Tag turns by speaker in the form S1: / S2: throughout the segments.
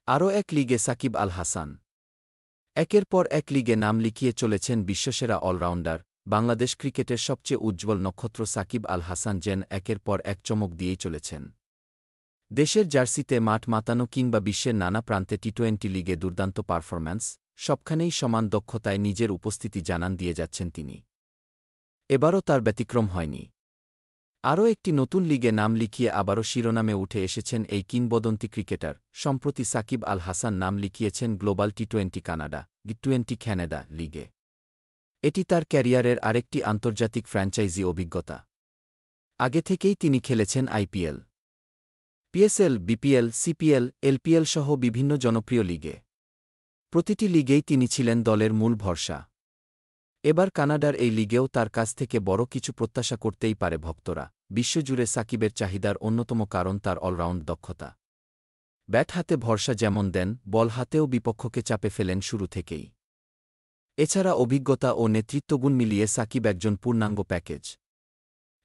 S1: আরও এক লিগে সাকিব আল হাসান। একের পর এক লিগে নাম লিখিয়ে চলেছেন বিশ্বসেরা অলরাউন্ডার, বাংলাদেশ ক্রিকেটের সবচেয়ে উজ্জ্বল নক্ষত্র সাকিব আল হাসান যেন একের পর এক চমক দিয়েই চলেছেন। দেশের জার্সিতে মাঠ মাতানো কিংবা বিশ্বের নানা প্রান্তে টি-20 লিগে দুর্দান্ত পারফরম্যান্স, সবখানেই সমান দক্ষতায় নিজের উপস্থিতি জানান দিয়ে যাচ্ছেন তিনি। এবারও তার ব্যতিক্রম হয়নি। আরও একটি নতুন লিগে নাম লিখিয়ে আবারও শিরোনামে উঠে এসেছেন এই কিংবদন্তি ক্রিকেটার। সম্প্রতি সাকিব আল হাসান নাম লিখিয়েছেন গ্লোবাল টি-20 কানাডা টি-20 ক্যানাডা লিগে। এটি তার ক্যারিয়ারের আরেকটি আন্তর্জাতিক ফ্র্যাঞ্চাইজি অভিজ্ঞতা। আগে থেকেই তিনি খেলেছেন IPL, PSL, BPL, CPL, LPL সহ বিভিন্ন জনপ্রিয় লিগে। প্রতিটি লিগেই তিনি ছিলেন দলের মূল ভরসা। এবার কানাডার এই লিগেও তার কাছ থেকে বড় কিছু প্রত্যাশা করতেই পারে ভক্তরা। বিশ্বজুড়ে সাকিবের চাহিদার অন্যতম কারণ তার অলরাউন্ড দক্ষতা। ব্যাট হাতে ভরসা যেমন দেন, বল হাতেও বিপক্ষকে চাপে ফেলেন শুরু থেকেই। এছাড়া অভিজ্ঞতা ও নেতৃত্বগুণ মিলিয়ে সাকিব একজন পূর্ণাঙ্গ প্যাকেজ।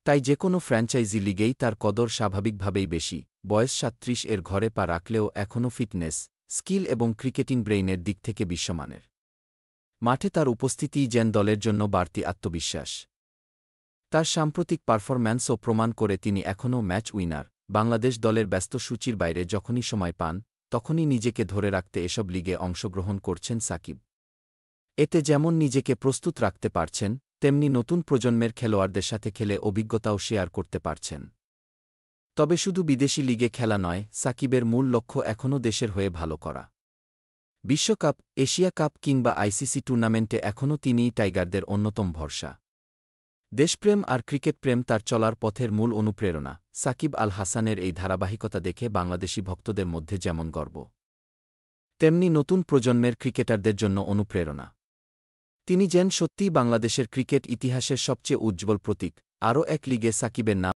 S1: তাই যেকোনো ফ্র্যাঞ্চাইজি লিগেই তার কদর স্বাভাবিকভাবেই বেশি। বয়স ৩৭ এর ঘরে পা রাখলেও এখনও ফিটনেস, স্কিল এবং ক্রিকেটিং ব্রেইনের দিক থেকে বিশ্বমানের। মাঠে তার উপস্থিতিই যেন দলের জন্য বাড়তি আত্মবিশ্বাস। তার সাম্প্রতিক পারফরম্যান্সও প্রমাণ করে তিনি এখনও ম্যাচ উইনার। বাংলাদেশ দলের ব্যস্ত সূচির বাইরে যখনই সময় পান, তখনই নিজেকে ধরে রাখতে এসব লিগে অংশগ্রহণ করছেন সাকিব। এতে যেমন নিজেকে প্রস্তুত রাখতে পারছেন, তেমনি নতুন প্রজন্মের খেলোয়াড়দের সাথে খেলে অভিজ্ঞতাও শেয়ার করতে পারছেন। তবে শুধু বিদেশি লিগে খেলা নয়, সাকিবের মূল লক্ষ্য এখনও দেশের হয়ে ভালো করা। বিশ্বকাপ, এশিয়া কাপ কিংবা আইসিসি টুর্নামেন্টে এখনও তিনিই টাইগারদের অন্যতম ভরসা। দেশপ্রেম আর ক্রিকেটপ্রেম তার চলার পথের মূল অনুপ্রেরণা। সাকিব আল হাসানের এই ধারাবাহিকতা দেখে বাংলাদেশি ভক্তদের মধ্যে যেমন গর্ব, তেমনি নতুন প্রজন্মের ক্রিকেটারদের জন্য অনুপ্রেরণা। তিনি যেন সত্যিই বাংলাদেশের ক্রিকেট ইতিহাসের সবচেয়ে উজ্জ্বল প্রতীক। আরও এক লিগে সাকিবের নাম